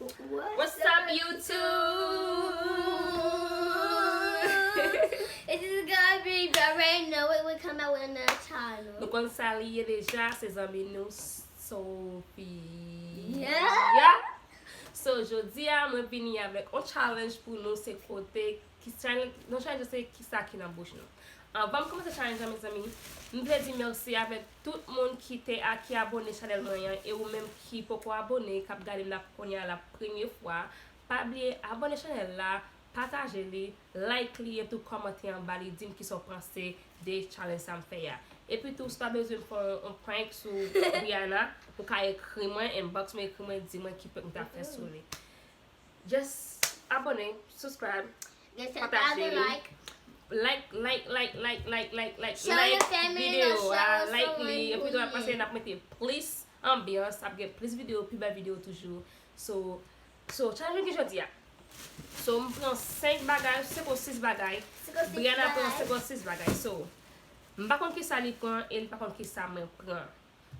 What's up, YouTube? It is gonna be, but right now it will come out with another channel. Nous kon saliye deja ses amis nou Sophia. Yeah. So jodi a mwen vini avek un challenge pou nou se kote non challenge se Kisa ki nan bouche nou. Vam komanse challenge mes amis. Mwen vle di merci avec tout moun ki te a ki abone chanel mwen et ou même ki poko abone kap gade la konya la première fois. Pa bliye abone chanel la, patajel li, like li et tout commenter en bas li dim ki so pense de challenge sa m'fè ya. Et puis tout, pas besoin faire un prank sur Rihanna pour qu'elle écrit moi inbox moi écrit moi dis moi qui peut me faire sur lui. Just abonner, subscribe, partager, like Show your family, video, show like li, et puis tu vas someone. passer n'a mettre plus ambiance, ça get plus vidéo, plus belle vidéo toujours. So challenge que je dis. So on prend 5 bagages, c'est pour 6 bagages. Rihanna prend c'est pour 6 bagages. So m'pa kon ki sa li pran et m'pa kon ki sa men pran.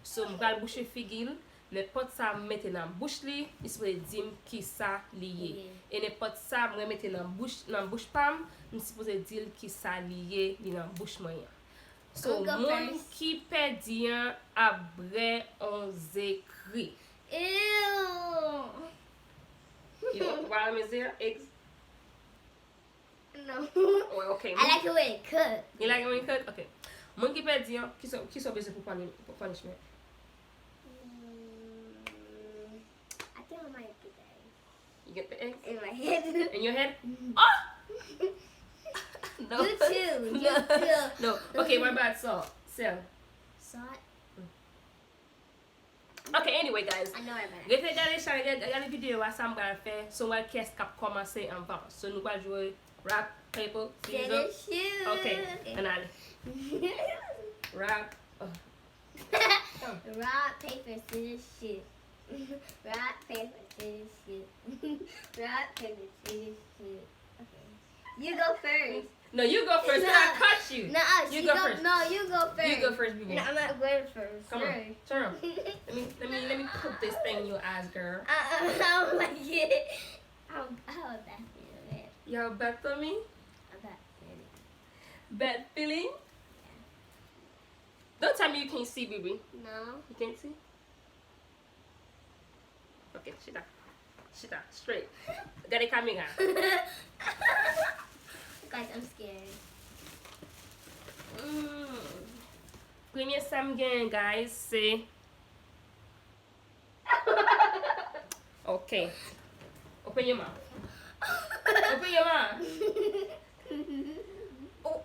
So m'gal bouche figil, ne pot sa mette nan bouche li, il se dim ki sa liye. Et ne pot sa mwen mette nan bouche pam, m'supose dire ki sa liye li nan bouche mwen. So moun ki pedi an abre on zekri. Ew. Yo, wala me zir, eggs? No. Oh, okay. I like the way it cooked. You like it when you cook? Okay. Moun ki pedi an, ki so beze pou punishment? I think I might get that You get the eggs? in my head. In your head? Oh! No. You too. You too. No. Okay, what about salt? Sell. Salt? Okay, anyway, guys. I know I better. Gete gade video wa sam gare fe, so wè kes kap komanse an van. So nou kwa jwe rock, paper, scissors. Finish. Okay, anale. Rock. Oh. Rock, paper, scissors, shoot. Rock, paper, scissors, shoot. Rock, paper, scissors, shoot. Okay. You go first. No, you go first. No. I cut you. No, You go first. No, you go first. You go first, baby. No, I'm not going first. Come on, turn around. Let me put this thing in your eyes, girl. I don't like it. How about that feeling? Y'all bet for me? How about feeling? Bad feeling? Don't tell me you can't see, baby. No. You can't see? Okay, sit down. Sit down, straight. Got it coming out. Guys, I'm scared. Premier Sam gang, guys. Say. Okay. Open your mouth. Open your mouth. Oh.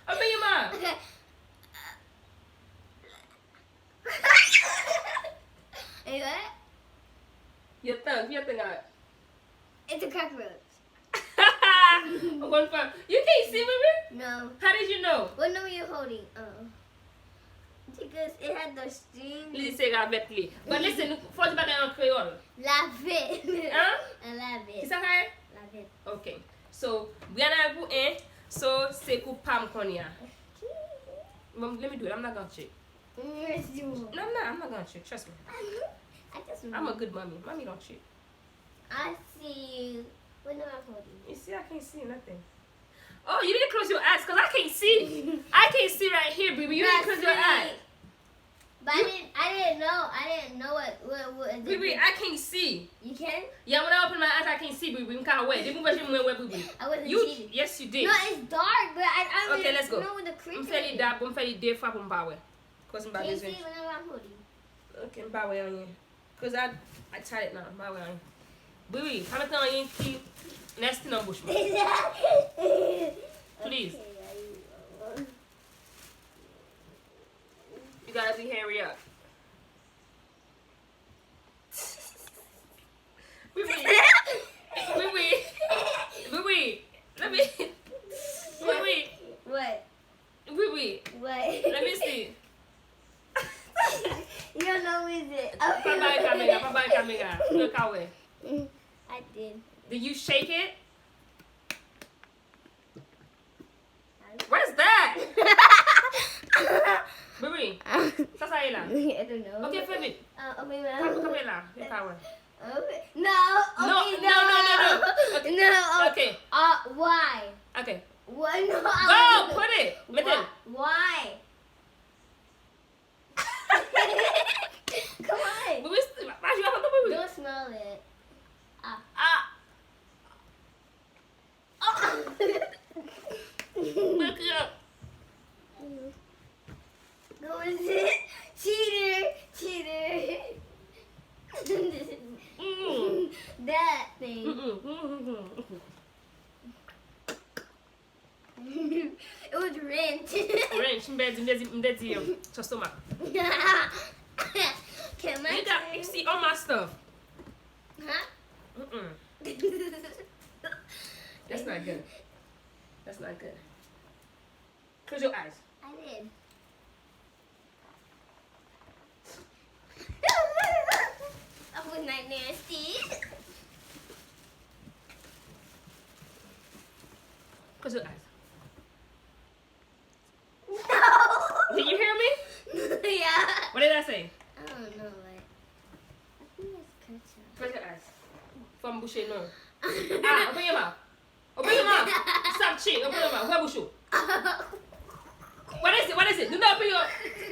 Open your mouth. Okay. Hey, what? Your tongue out. It's a cockroach. One from. You can't see, baby? No. How did you know? What number are you holding? Because it had those strings. Lili say rabbit li. But listen, first bagay en Creole. Love it. Hein? I love it. Kisa kaya? Love it. Okay. So, Brianna pou un. So, c'est pou pam kon ya. Mom, let me do it. I'm not gonna check. Yes, you will. No, I'm not gonna check. Trust me. I just I'm a good mommy. Mommy don't check. I see you. What number I'm holding? You see, I can't see nothing. Oh, you didn't close your eyes because I can't see. I can't see right here, baby. You didn't close your eyes. But I didn't know what Baby, I can't see. You can? Yeah, when I open my eyes, I can't see, baby. I'm kind of wet. Did you watch me wet, baby? I wasn't You, cheating. yes, you did. No, it's dark, but I don't Okay, let's go. know what the creature I'm fairly is. dark. I'm fairly deaf. I'm bawe. Cause I'm Can you bawe. see what number I'm holding? Okay, I'm bawe on you. Cause I tried it now. Bawe on you. Baby, how much on you keep nesting on bush? Please. Okay, You gotta be hurry up. Baby, let me. What? Baby, What? let me see. You don't know is it? Bye camera. Look away. I did. Did you shake it? Where's that? Baby, sasa ila. I don't know. Okay, Febit. Okay, Come here, la. Okay. No. Okay, No. Okay. No. Okay. Why? Okay. Why no? Go, put it. Mettez. Why? Come on. Don't smell it. Look it up. Go is it? Cheater. That thing. It was wrench. Wrench, mbedi your stomach. Can my You see all my stuff. Huh? That's not good. That's not good. Close your eyes. I did. I was not nasty. Close your eyes. No. Did you hear me? Yeah. What did I say? I don't know, like. I think it's ketchup. Close your eyes. From boucher, no. Open your mouth. Open your mouth. Stop cheating. Open your mouth. Where boucher? What is it? Do not open your...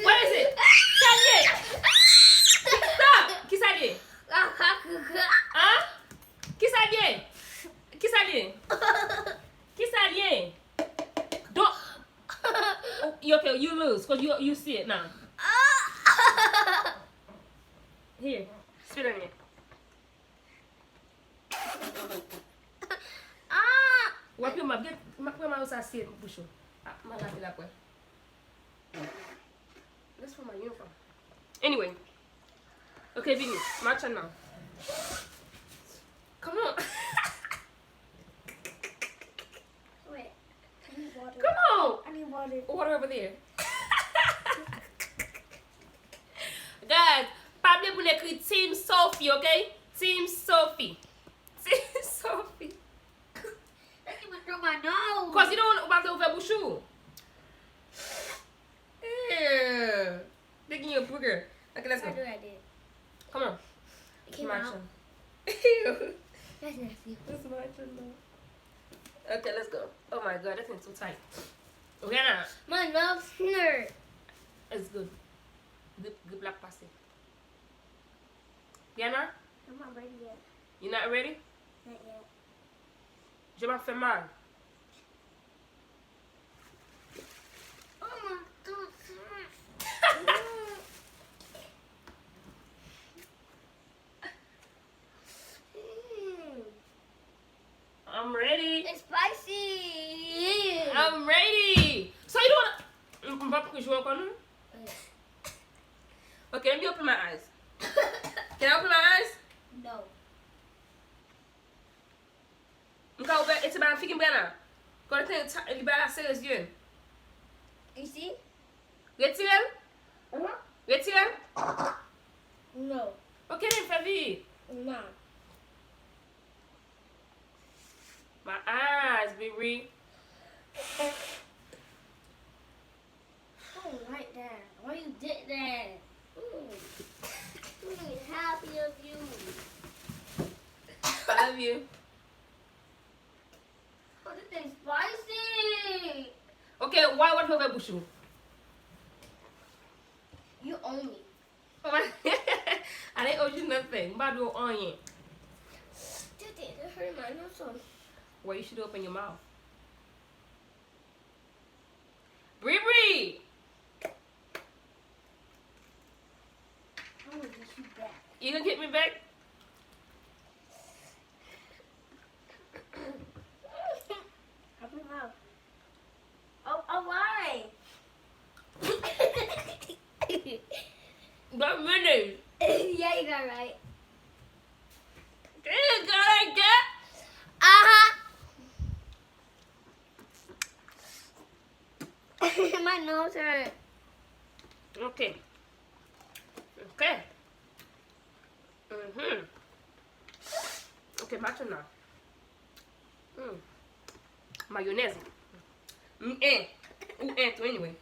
What is it? Stop! Kisa liye? Huh? Kisa liye? Don't... Okay, you lose because you see it now. Here, spit on it. Wipe your mouth. Wipe your mouth. I see it, Bushu. My life is that way. That's for my uniform. Anyway. Okay, Vinny. My turn now. Come on. Wait. I need water. Come on. I need water. Water over there. Guys, parlez pour l'écrire Team Sophie, okay? Team Sophie. Team Sophie. That's even through my nose. Because you don't want to ouvrir bouchou. Ew. Making you a booger. Okay, let's go. I did. Come on. It came My out. turn. Ew. That's nasty. That's my turn now. Okay, let's go. Oh my god, that thing's too tight. Okay, now. My nose hurt. It's good. Good black pasta. Diana, I'm not ready yet. you not ready? Not yet. Je m'en fais mal. Oh my god. I'm ready. It's spicy. I'm ready. So you don't want to... Okay, let me open my eyes. Can I open my eyes? No. It's about fiquem bela. Quando tem liberar seus yeux. You see? Retire. Retire. No. Ok, then fais vite. No. My eyes, baby. I don't like that. Why you did that? I'm really happy of you. I love you. Oh, this thing's spicy. Okay, why what over bushu? You owe me. I didn't owe you nothing. But do onion. That hurt my nose. Well, you should open your mouth. Bree. I'm gonna get you back. You gonna get me back? Open your mouth. Oh, why? But really. Yeah, you got it right. You got it. My nose hurt. Okay. Okay, my turn now. Mayonnaise. Anyway.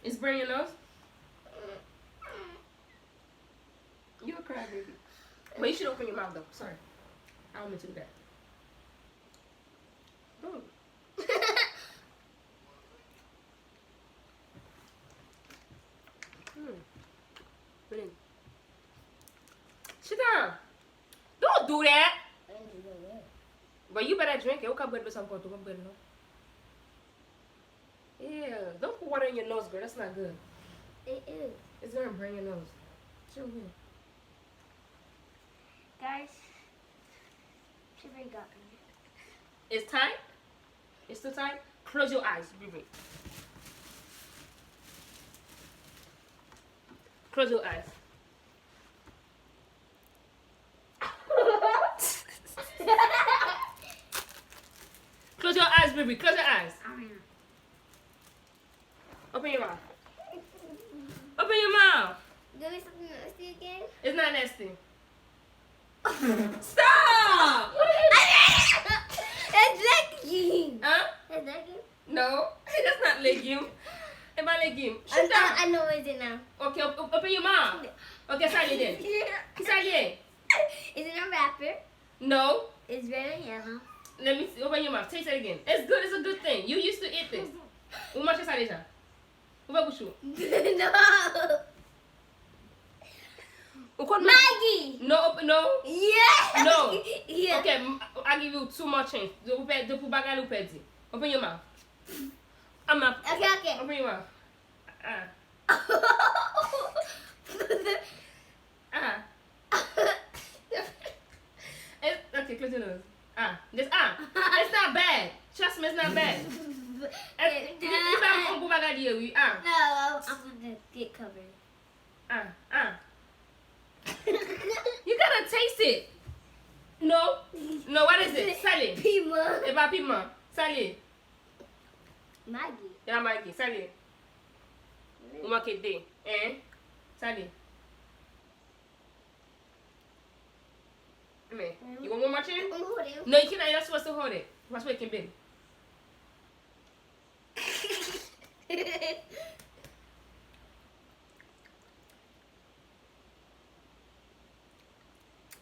It's burning your nose? You a crybaby. But you should open your mouth though. Sorry. I don't mean to do that. Mm. Brilliant. Sit down. Don't do that. But you better drink it. Okay, bread with some water. Yeah. Don't put water in your nose, girl. That's not good. It is. It's gonna burn your nose. Chill here. Guys, she already got me. It's tight? It's too tight? Close your eyes. Breathe. Close your eyes. Close your eyes, baby. Close your eyes. Open your mouth. Open your mouth. Give me something nasty again. It's not nasty. Stop! It's legume. Huh? It's legume. No, that's not legume. It's not legume. I Shut down. know what it is now. Okay, open your mouth. Okay, Sally then. Sally. Is it a wrapper? No. It's red and yellow. Let me see. Open your mouth. Taste it again. It's good. It's a good thing. You used to eat this. Où mange ça déjà? Où va bouchou? No. Maggie. No, no. Yeah. No. Yeah. Okay, I'll give you 2 more chances. De pour bagarre ou perdre. Open your mouth. Okay. Open your mouth. Ah. Okay, close your nose. This It's not bad. Trust me, it's not bad. No, I'm gonna get covered. You gotta taste it. No, what is it? Sally. Pima. It's pas piment. Sally. Maggie. Yeah, Maggie. Sally. You want it there? Sally. You want one more chance? I'm holding. No, you cannot. You're not supposed to hold it. That's what it can be.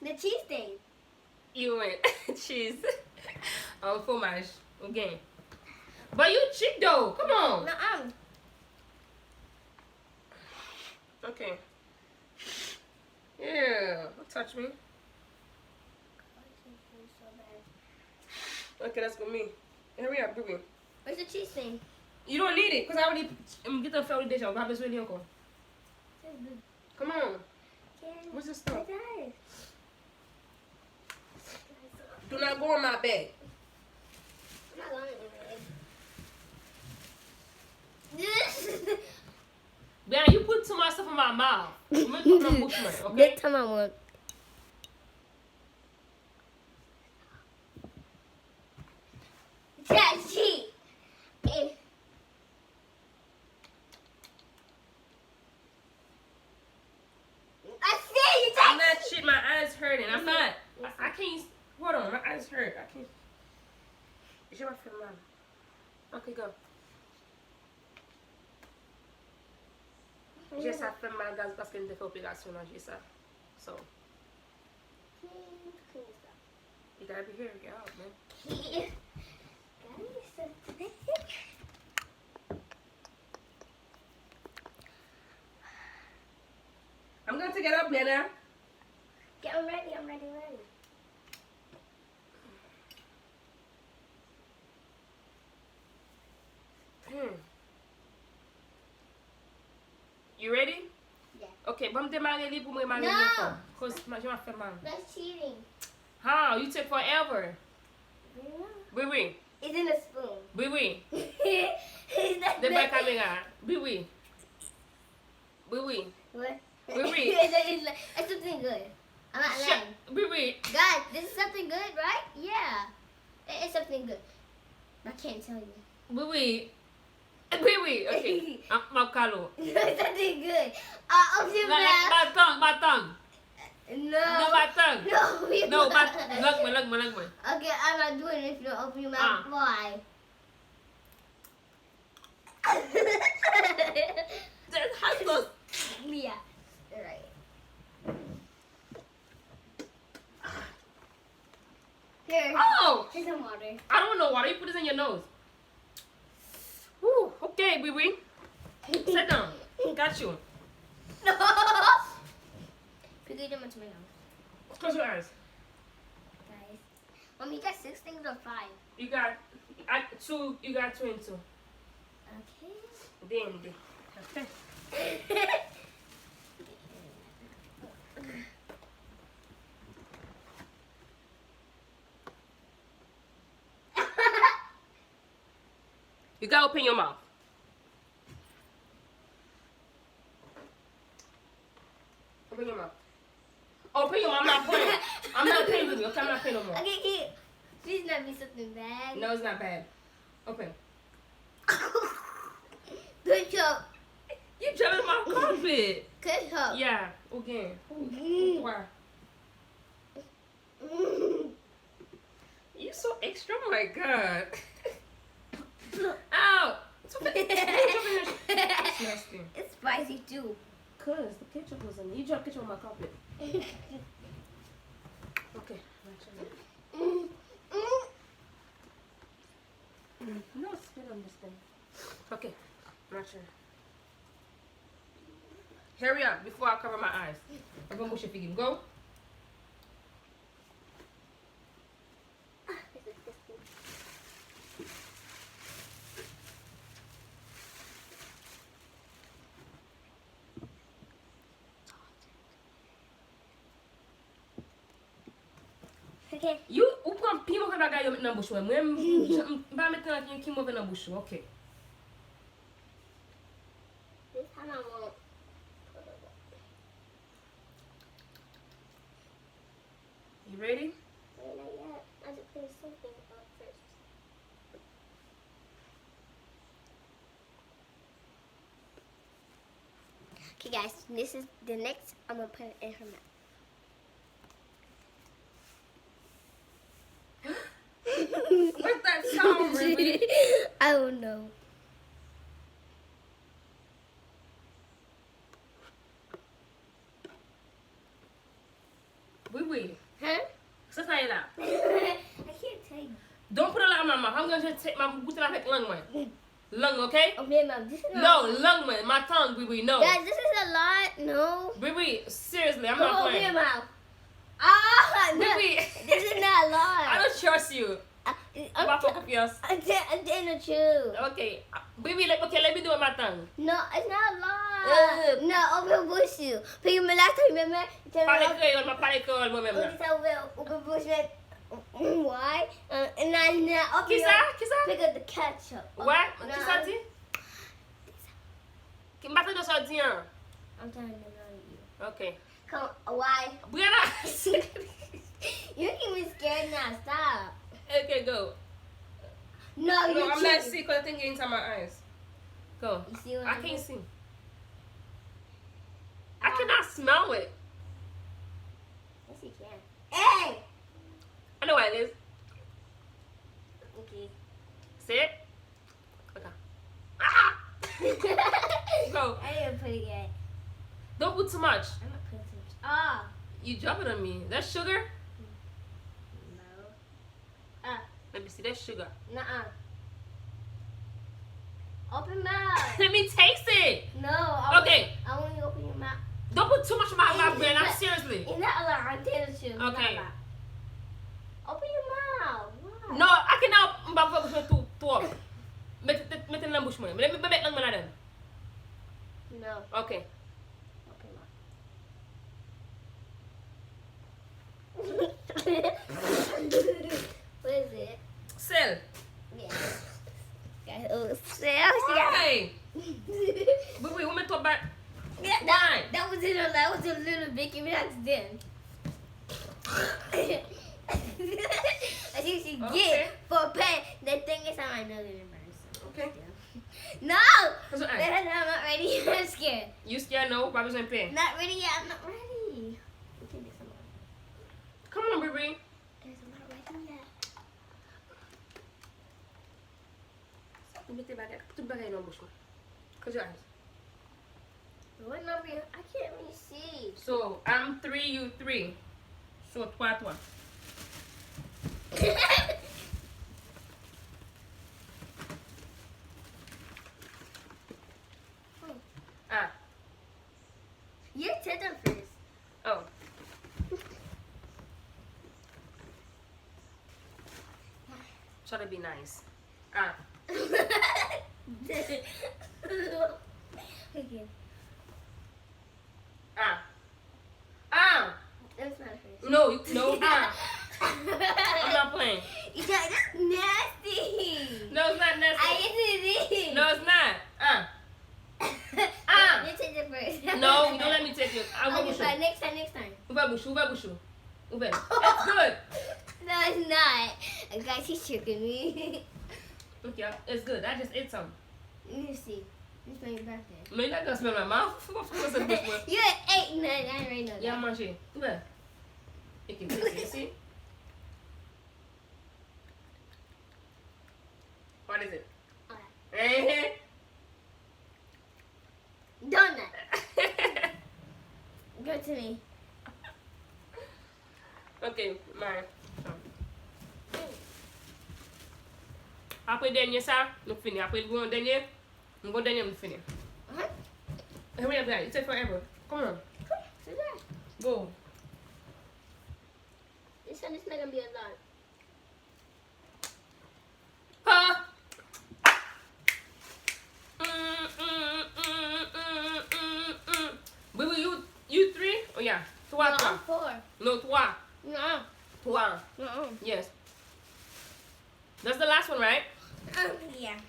The cheese thing. You went cheese. Fromage. Again. But you cheat though. Come on. No, Okay. Yeah. Don't touch me. Okay, that's for me. Hurry up, baby. Where's the cheese thing? You don't need it, because I already get the family dish. I'll grab this with you, uncle. Come on. What's this stuff? Do not go in my bed. I'm not going in. Ben, you put too much stuff in my mouth. I'm going to put my bush, man, okay? This time I want. That's cheap. I see you. I'm not shit. My eyes hurting. I'm not. I can't. Hold on. My eyes hurt. I can't. J'ai pas fait mal. Okay, go. J'ai ça fait mal gaz parce que j'ai fait opération là. J'ai ça. So. You gotta be here. Get out, man. I'm going to get up, Nana. Yeah, I'm ready. You ready? Yeah. Okay, bon démarrer li pour moi démarrer No. fort. Cause je m'en fais mal. That's cheating. How? You take forever. Oui. It's in a spoon. Oui. It's not De ma that- caméra. Oui. What? Oui. It's something good. I'm not lying. Oui. Guys, this is something good, right? Yeah. It's something good. I can't tell you. Oui. Okay. Makalo. It's something good. Open your Like mouth. batang. No. No batang. No. Lag me. Okay, I'm not doing it if you don't open your mouth. Why? That's how close. Yeah. Right. Here. Oh! Here's some water. I don't want no water. You put this in your nose. Woo. Okay, baby. Sit down. Got you. No. Pick it up to my nose. Close your eyes. Guys. Mommy, you got 6 things or 5? You got two. You got 2 and 2. Okay. Then. Okay. You gotta open your mouth. Open your mouth. Open your mouth. I'm not playing. I'm not playing with you. Okay, I'm not playing no more. Okay, here. Please not be something bad. No, it's not bad. Open. Good job. You jumping in my carpet. Good job. Yeah. Again. Why? You so extra. Oh my god. Ow. It's nasty. It's spicy too. Cause the ketchup was on you. You dropped ketchup on my carpet. Okay. No spit on this thing. Okay. Not sure. Hurry up before I cover my eyes. I'm gonna push your feet. Go. Okay. You ou prend pi mauvais bagay yo met nan bouche. Mwen ba mettre nan ki mauvais nan bouche. Okay. This time I won't. You ready? Wait, not yet. I have to clean something up first. Okay, guys, this is the next. I'm gonna put it in her mouth. What's that sound, Ruby? I don't know. Oui. Huh? Ça ça est là. I can't tell you. Don't put a lot in my mouth. I'm gonna just take my goûter avec langue, moi. Langue, okay? Okay, Mom, this is No, not. langue, moi. My tongue, oui, no. Guys, this is a lot. No. Oui, seriously, I'm Go not open your playing. mouth. Ah, no. Oui. This is not a lot. I don't trust you. I'm Yes. telling the truth. Okay. Baby, okay, let me do it with my tongue. No, it's not a lot. No, open bush you. But you last time, remember? Parle créole, ma parle créole moi-même. là. Open bush. Why? And then open Kisa? pick up the ketchup. Ouais? No, Qui ça dit? Qui m'a fait de ça dit, hein? I'm telling you. Okay. Come, why? Brianna. You're making me scared now. Stop. Okay, go. No, No, you're I'm not cheating. sick because I think inside my eyes. Go. You see what I I'm can't doing? see. I cannot smell it. Yes, you can. Hey! I know what it is. Okay. See it? Okay. Ah! Go. I didn't put it yet. Don't put too much. I'm not putting too much. Ah! You drop it on me. That's sugar? No. Let me see. That's sugar. Nuh-uh. Open mouth. Let me taste it. No. Okay. I want you to open your mouth. Don't put too much in my brain. I'm seriously. It's not allowed. I'm telling you. It's not Okay. allowed. Open your mouth. Why? No, I cannot mbavwa tout up. Mettez dans la bouche moi. Let me mettre dans la donne. No. Okay. Open mouth. What is it? Sell. Yeah. Guys, oh, yeah. Hey. Wait, we met top back. Yeah, that was a little bit. Give me that then. I think she Okay. get for pay. The thing is, I know the numbers. Okay. No! What's your I'm eye? not ready. I'm scared. You scared? No. Pas besoin de pain. Not ready yet. I'm not ready. Okay, there's some more. Come on, baby. Guys, I'm not ready yet. Mettez bagay. Tout bagay dans la bouche moi. Close your eyes. What number? I can't really see. So I'm 3, you 3. So 3, 3. Ah. You said them first. Oh. Try to be nice. Ah. Okay. Ah. Ah. That's not first. No, no. Ah. I'm not playing. That's nasty. No, it's not nasty. I did it. No, it's not. Ah. Ah. You take it first. No, you don't let me take it. I'll go Okay, bush. fine. Next time. Ube. It's good. No, it's not. Guys, he's tricking me. Okay, it's good. I just ate some. Let me see. It's my birthday. No, you're not gonna smell my mouth. What's a bush one? You ate none. I already know that. Yeah, manger. Ube. You can taste it. See? What is it? Eh? Donut. Go to me. Okay, mine. Après dernier ça, nous finissons. Après le dernier, nous finissons. Hurry up, guys. It takes forever. Come on. Sit down. Go. This one is not gonna be a lot. Huh? Baby, you three? Oh yeah. Trois. No, I'm 4. No, trois. No. Trois. No. Yes. That's the last one, right? Yeah.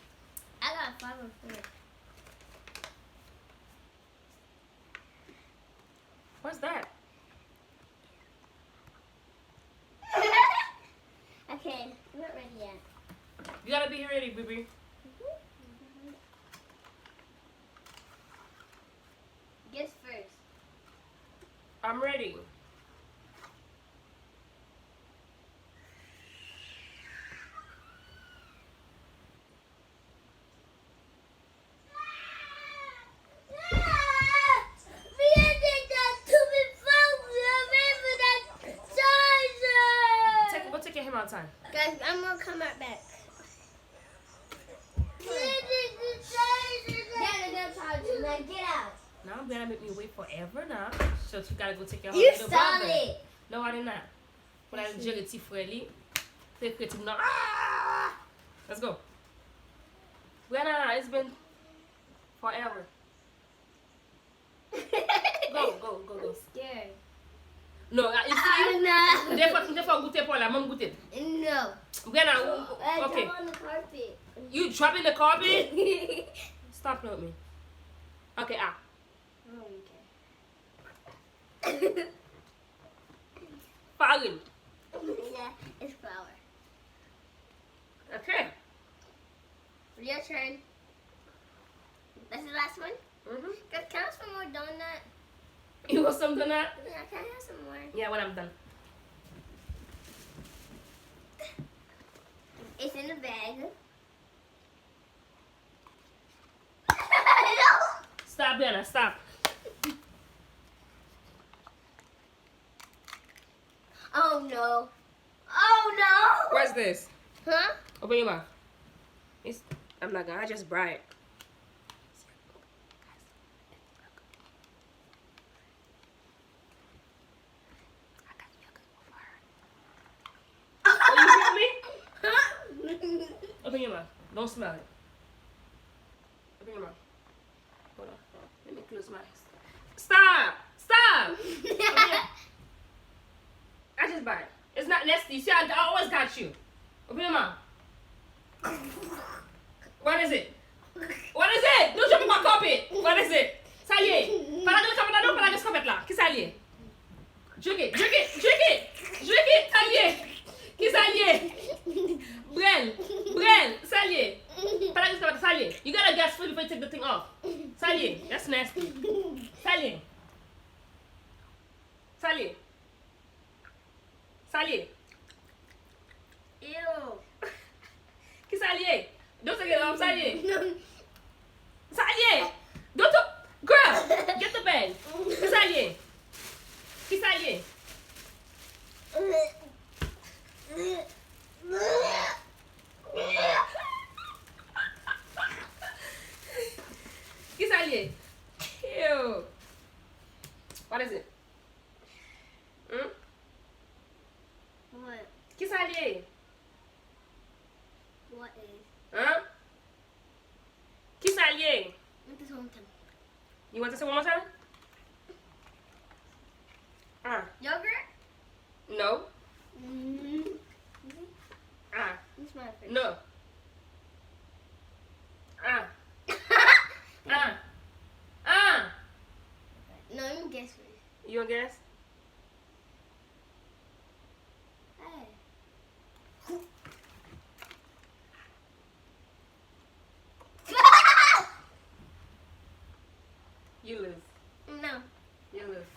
I got 5 or 4. What's that? Okay, I'm not ready yet. You gotta be ready, baby. Guess first. I'm ready. Take your hand outside. Guys, I'm gonna come right back. Now get out. Now I'm gonna make me wait forever now. So you gotta go take your You little stole brother. it. No, I did not. When I juggle tea for Ellie, take it to now. Ah! Let's go. Well, no, it's been forever. Go. Scared. No, you see? No. Therefore, goûter pour la même goûter. No. Well, okay. Drop on the carpet. You dropping the carpet? Stop playing with me. Okay, ah. Oh, okay. Falling. Yeah, it's flour. Okay. Your turn. That's the last one? Mm-hmm. Can I have some more donut? You want some donut? Yeah, can I have some more? Yeah, when I'm done. It's in the bag. Stop, Brianna, stop. Oh no. Oh no. What's this? Huh? Open your mouth. I'm not gonna, I just bright. Oh, you hear me? Open your mouth. Don't smell it. Open your mouth. Hold on. Let me close my eyes. Stop! Stop! I just bite. It's not nasty. See, I always got you. Open your mouth. What is it? What is it? Don't jump in my carpet. What is it? Ça y est. Pas la carpet là. Qui ça y est? Drink it. Ça y est. Qui ça y est? Brel. Ça y est. Pas la carpet. Ça y est. You gotta gas food before you take the thing off. Ça y est. That's nasty. Ça y est. Ça y est. Ça y est. Ew. Qui ça y est? Don't take it off. Ça y est. Ça y est. Don't talk. Girl, get the bag. Qui ça y est? Qui ça y est? sa liye? What is? Hein? Ki sa liye? Want this one time? You want to say one more time? Yogurt? No. Mm-hmm. It's my favorite. No. No, let me guess first. You want to guess? Hey. You lose. No. You lose.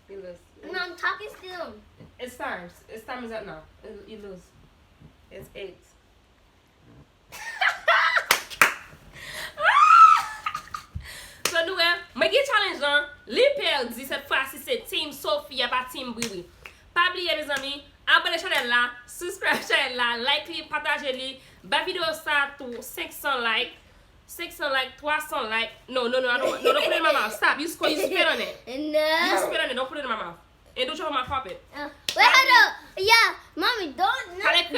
You lose. No, I'm talking still. It's time. It's time is up now. You lose. It's 8. So nou mwen gen challenge lan, li perdi cette fois-ci c'est team Sophia pas team Bliye. Pas oublier mes amis, abonnez channel là, subscribe channel là, like li, partage li, ba vidéo ça tout 500 like. 600 like, 300 like. No, don't put it in my mouth. Stop. You spit on it. No. You spit on it. Don't put it in my mouth. And don't show my carpet. Wait, hold up. Yeah, mommy, don't in it.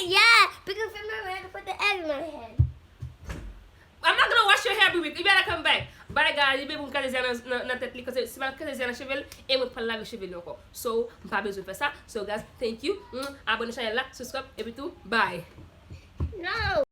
Yeah, because remember I had to put the egg in my head. I'm not gonna wash your hair every week. You better come back. Bye guys, you better kade zia nan tête li parce si pas kade zia nan cheveux et moi pas laver cheveux encore. So, pas besoin de faire ça. So guys, thank you. Abonnez channel là, subscribe et puis tout. Bye. No.